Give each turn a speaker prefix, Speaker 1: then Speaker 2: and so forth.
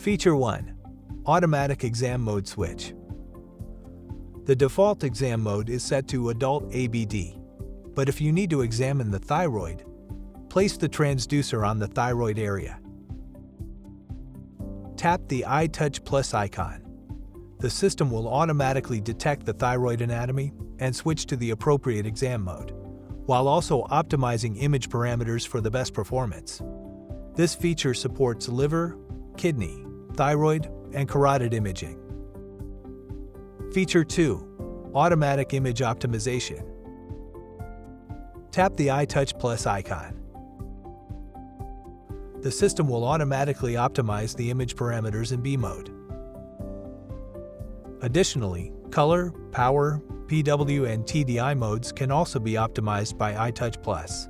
Speaker 1: Feature 1. Automatic Exam Mode Switch. The default exam mode is set to Adult ABD, but if you need to examine the thyroid, place the transducer on the thyroid area. Tap the iTouch Plus icon. The system will automatically detect the thyroid anatomy and switch to the appropriate exam mode, while also optimizing image parameters for the best performance. This feature supports liver, kidney, thyroid, and carotid imaging. Feature 2. Automatic Image Optimization. Tap the iTouch Plus icon. The system will automatically optimize the image parameters in B mode. Additionally, color, power, PW, and TDI modes can also be optimized by iTouch Plus.